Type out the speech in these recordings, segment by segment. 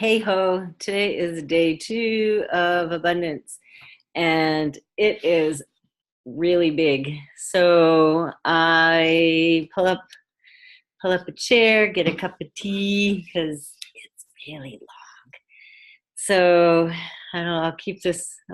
Hey ho, today is day 2 of abundance and it is really big. So I pull up a chair, get a cup of tea because it's really long. So I don't know,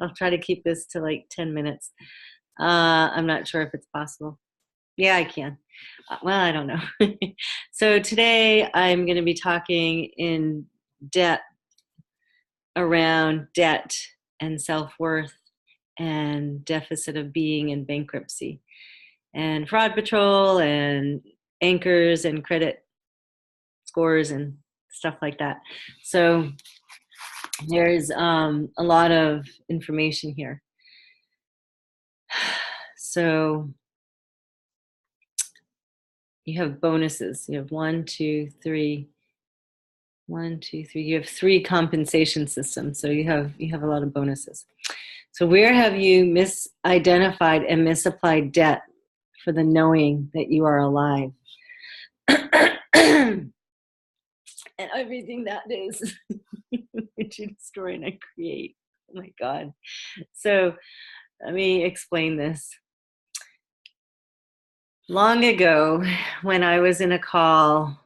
I'll try to keep this to like 10 minutes. I'm not sure if it's possible. Yeah, I can. Well, I don't know. So today I'm going to be talking in depth around debt and self-worth and deficit of being and bankruptcy and fraud patrol and anchors and credit scores and stuff like that. So there's a lot of information here. So you have bonuses. You have one, two, three. You have 3 compensation systems. So you have a lot of bonuses. So where have you misidentified and misapplied debt for the knowing that you are alive? And everything that is, which you destroy and I create. Oh my God. So let me explain this. Long ago, when I was in a call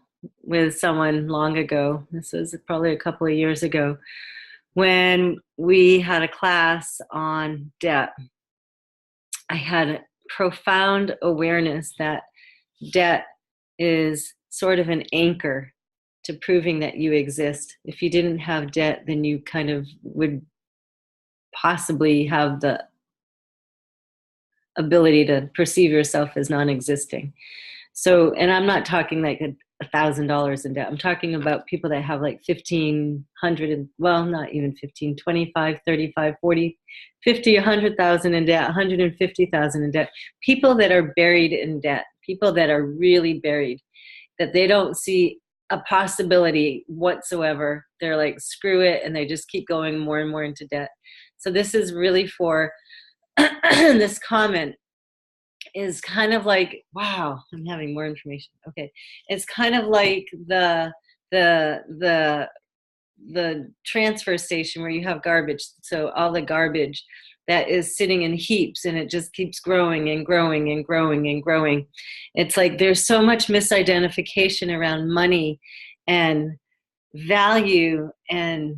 with someone long ago, this was probably a couple of years ago, when we had a class on debt, I had a profound awareness that debt is sort of an anchor to proving that you exist. If you didn't have debt, then you kind of would possibly have the ability to perceive yourself as non-existing. So, and I'm not talking like $1,000 in debt. I'm talking about people that have like 1,500, well, not even 15, 25, 35, 40, 50, 100,000 in debt, 150,000 in debt. People that are buried in debt, people that are really buried, that they don't see a possibility whatsoever. They're like, screw it. And they just keep going more and more into debt. So this is really for this comment is kind of like, wow, I'm having more information. Okay. It's kind of like the transfer station where you have garbage. So all the garbage that is sitting in heaps and it just keeps growing and growing and growing and growing. It's like there's so much misidentification around money and value and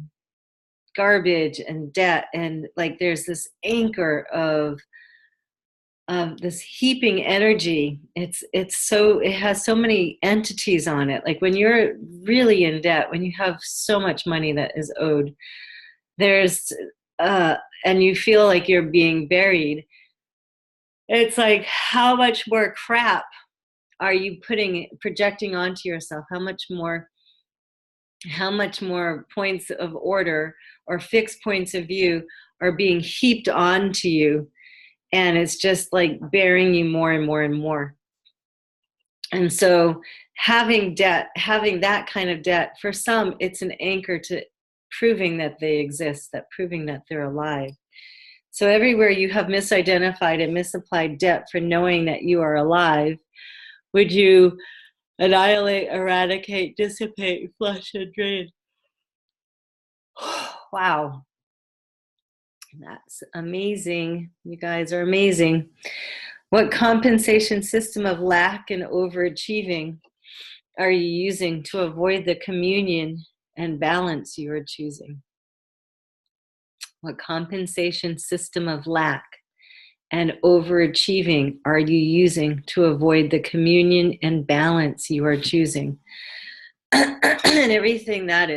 garbage and debt, and like there's this anchor of this heaping energy. It has so many entities on it. Like when you're really in debt, when you have so much money that is owed, there's and you feel like you're being buried. It's like, how much more crap are you projecting onto yourself? How much more points of order or fixed points of view are being heaped onto you? And it's just like bearing you more and more and more. And so having debt, having that kind of debt, for some, it's an anchor to proving that they exist, that proving that they're alive. So everywhere you have misidentified and misapplied debt for knowing that you are alive, would you annihilate, eradicate, dissipate, flush, and drain? Wow. That's amazing. You guys are amazing. What compensation system of lack and overachieving are you using to avoid the communion and balance you are choosing? What compensation system of lack and overachieving are you using to avoid the communion and balance you are choosing? And everything that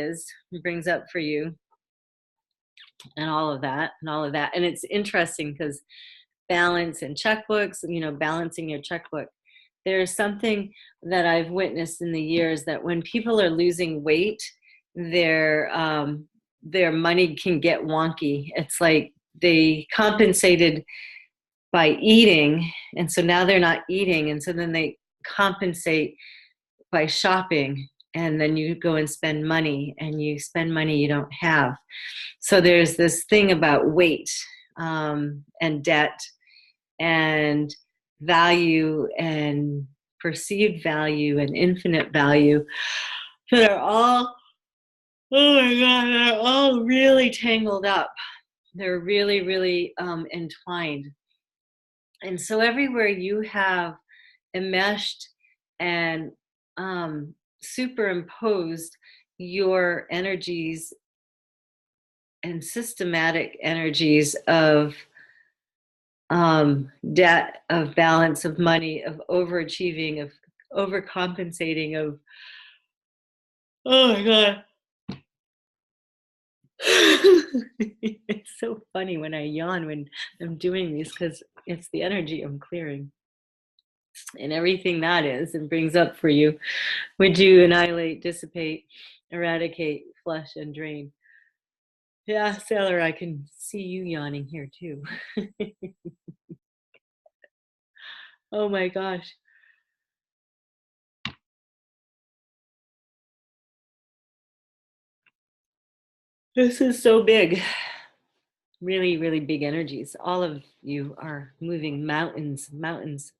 brings up for you, and all of that. And it's interesting because balance and checkbooks, balancing your checkbook. There's something that I've witnessed in the years that when people are losing weight, their money can get wonky. It's like they compensated by eating, and so now they're not eating, and so then they compensate by shopping, and then you go and spend money, and you spend money you don't have. So there's this thing about weight and debt and value and perceived value and infinite value that are all Oh my God, they're all really tangled up. They're really, really entwined. And so everywhere you have enmeshed and superimposed your energies and systematic energies of debt, of balance, of money, of overachieving, of overcompensating, of oh my God. It's so funny when I yawn when I'm doing these because it's the energy I'm clearing. And everything that is and brings up for you, would you annihilate, dissipate, eradicate, flush, and drain? Yeah, Sailor, I can see you yawning here too. Oh my gosh. This is so big. Really, really big energies. All of you are moving mountains, mountains.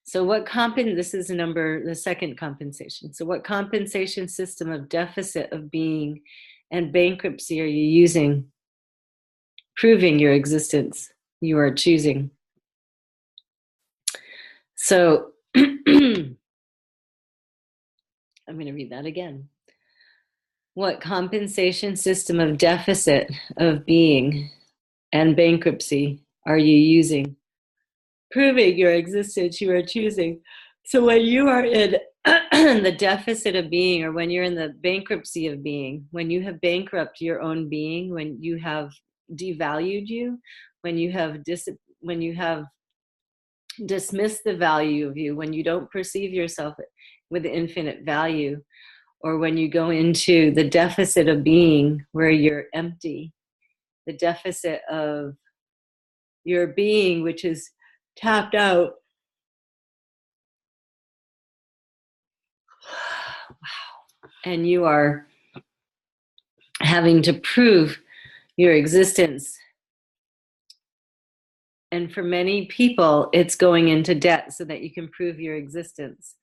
So this is the second compensation. So what compensation system of deficit of being and bankruptcy are you using? Proving your existence, you are choosing. So I'm going to read that again. What compensation system of deficit of being and bankruptcy are you using? Proving your existence, you are choosing. So when you are in the deficit of being, or when you're in the bankruptcy of being, when you have bankrupt your own being, when you have devalued you, when you have dismissed the value of you, when you don't perceive yourself with infinite value, or when you go into the deficit of being where you're empty, the deficit of your being, which is tapped out. Wow. And you are having to prove your existence. And for many people, it's going into debt so that you can prove your existence,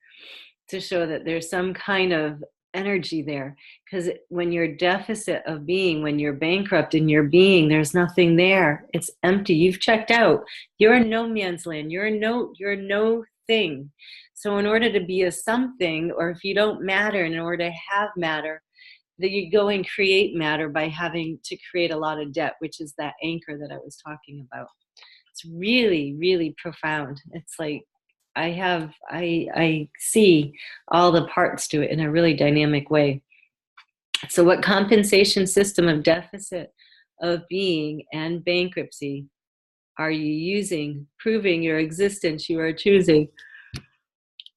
to show that there's some kind of energy there. Because when you're deficit of being, when you're bankrupt in your being, there's nothing there. It's empty. You've checked out. You're in no man's land. You're no thing. So in order to be a something, or if you don't matter, in order to have matter, that you go and create matter by having to create a lot of debt, which is that anchor that I was talking about. It's really, really profound. It's like I see all the parts to it in a really dynamic way. So what compensation system of deficit of being and bankruptcy are you using? Proving your existence, you are choosing.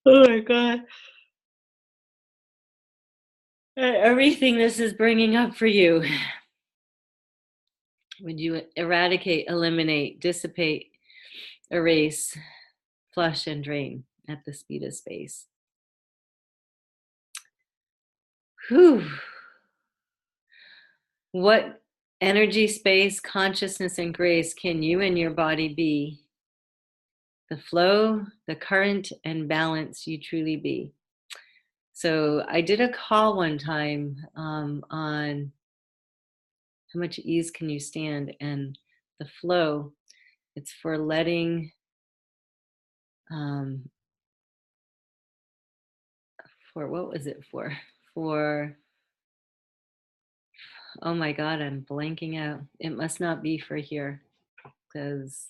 Oh my God. Everything this is bringing up for you. Would you eradicate, eliminate, dissipate, erase, flush, and drain at the speed of space? Whew. What energy, space, consciousness, and grace can you and your body be? The flow, the current, and balance you truly be. So I did a call one time on how much ease can you stand, and the flow, it's for letting for what was it for? For, oh my God, I'm blanking out. It must not be for here because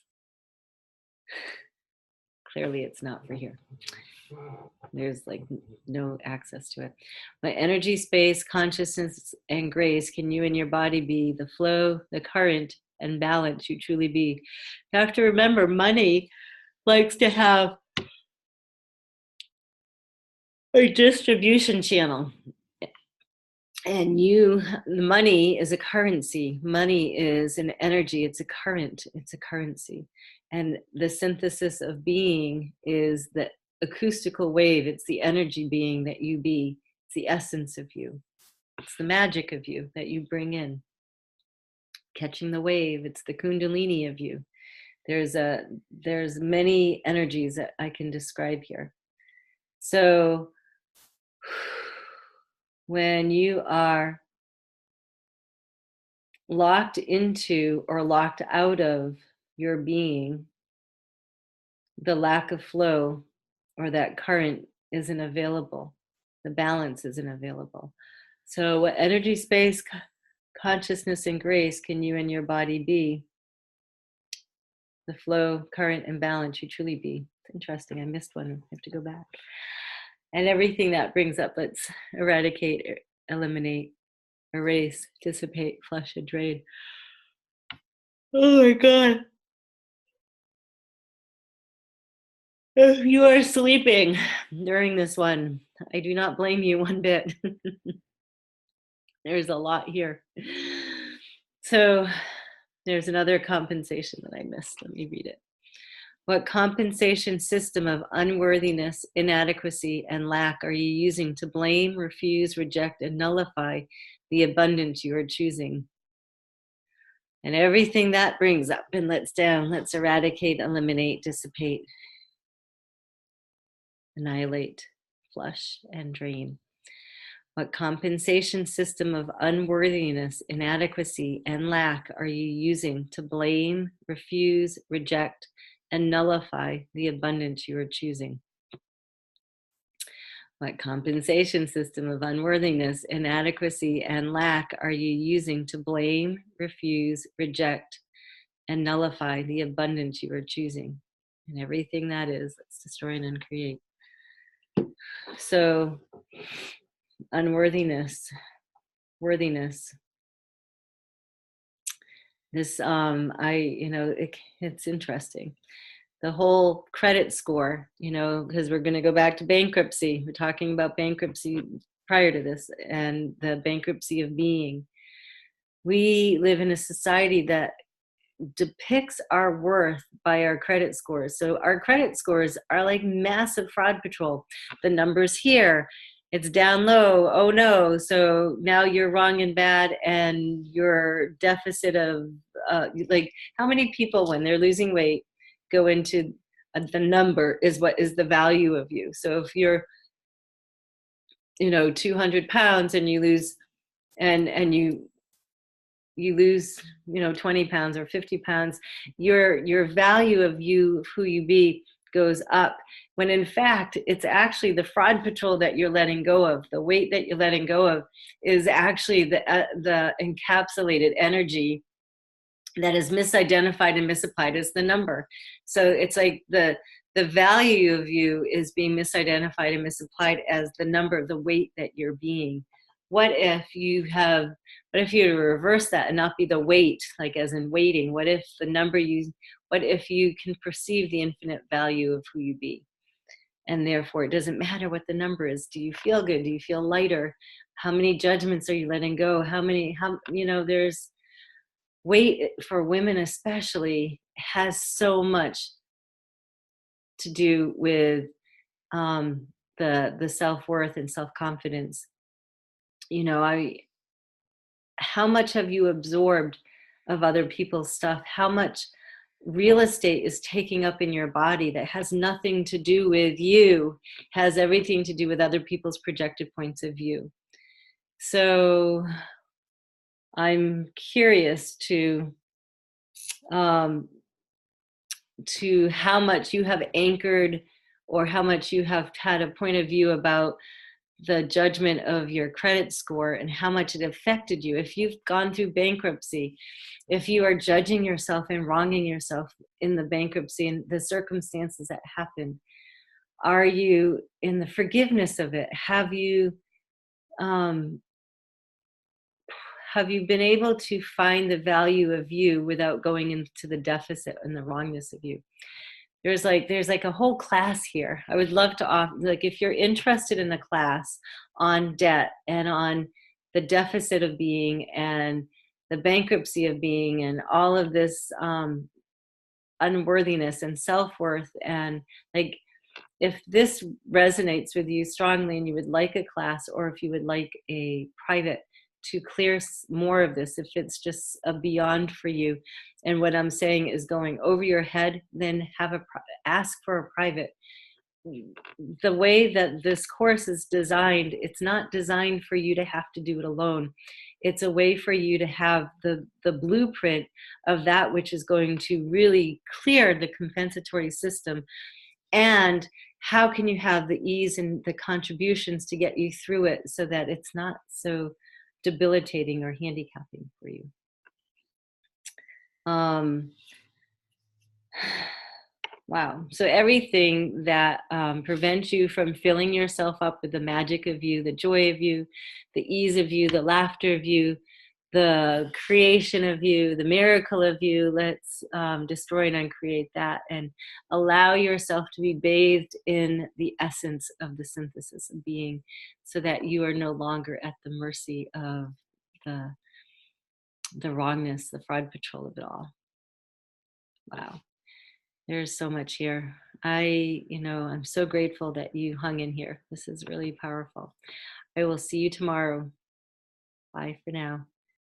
clearly it's not for here. There's like no access to it. But energy, space, consciousness, and grace can you and your body be the flow, the current, and balance you truly be. You have to remember, money likes to have a distribution channel. And money is a currency. Money is an energy. It's a current. It's a currency. And the synthesis of being is the acoustical wave. It's the energy being that you be. It's the essence of you. It's the magic of you that you bring in. Catching the wave. It's the kundalini of you. There's many energies that I can describe here. So when you are locked into or locked out of your being, the lack of flow or that current isn't available. The balance isn't available. So, what energy, space, consciousness, and grace can you and your body be? The flow, current, and balance you truly be. It's interesting. I missed one. I have to go back. And everything that brings up, let's eradicate, eliminate, erase, dissipate, flush, and drain. Oh my God. If you are sleeping during this one, I do not blame you one bit. There's a lot here. So there's another compensation that I missed. Let me read it. What compensation system of unworthiness, inadequacy, and lack are you using to blame, refuse, reject, and nullify the abundance you are choosing? And everything that brings up and lets down, let's eradicate, eliminate, dissipate, annihilate, flush, and drain. What compensation system of unworthiness, inadequacy, and lack are you using to blame, refuse, reject, and nullify the abundance you are choosing? What compensation system of unworthiness, inadequacy, and lack are you using to blame, refuse, reject, and nullify the abundance you are choosing? And everything that is, let's destroy and uncreate. So, unworthiness, worthiness. This, it's interesting. The whole credit score, because we're going to go back to bankruptcy. We're talking about bankruptcy prior to this and the bankruptcy of being. We live in a society that depicts our worth by our credit scores. So our credit scores are like massive fraud patrol. The numbers here, it's down low. Oh no. So now you're wrong and bad, and your deficit of like how many people when they're losing weight go into the number is what is the value of you. So if you're 200 pounds and you lose and you lose 20 pounds or 50 pounds, your value of you, who you be, goes up, when in fact it's actually the fraud patrol that you're letting go of. The weight that you're letting go of is actually the encapsulated energy that is misidentified and misapplied as the number. So it's like the value of you is being misidentified and misapplied as the number, the weight that you're being. What if you reverse that and not be the weight, like as in waiting? What if you can perceive the infinite value of who you be? And therefore, it doesn't matter what the number is. Do you feel good? Do you feel lighter? How many judgments are you letting go? There's weight for women especially has so much to do with the self-worth and self-confidence. How much have you absorbed of other people's stuff? How much real estate is taking up in your body that has nothing to do with you, has everything to do with other people's projected points of view? So I'm curious to how much you have anchored or how much you have had a point of view about the judgment of your credit score and how much it affected you. If you've gone through bankruptcy, if you are judging yourself and wronging yourself in the bankruptcy and the circumstances that happened, are you in the forgiveness of it? Have you been able to find the value of you without going into the deficit and the wrongness of you? There's like a whole class here. I would love to offer, like, if you're interested in a class on debt and on the deficit of being and the bankruptcy of being and all of this unworthiness and self-worth, and like, if this resonates with you strongly and you would like a class, or if you would like a private to clear more of this, if it's just a beyond for you and what I'm saying is going over your head, then ask for a private. the way that this course is designed, it's not designed for you to have to do it alone. It's a way for you to have the blueprint of that which is going to really clear the compensatory system. And how can you have the ease and the contributions to get you through it so that it's not so debilitating or handicapping for you. Wow. So everything that prevents you from filling yourself up with the magic of you, the joy of you, the ease of you, the laughter of you, the creation of you, the miracle of you, let's destroy and uncreate that and allow yourself to be bathed in the essence of the synthesis of being so that you are no longer at the mercy of the wrongness, the fraud patrol of it all. Wow. There's so much here. I'm so grateful that you hung in here. This is really powerful. I will see you tomorrow. Bye for now.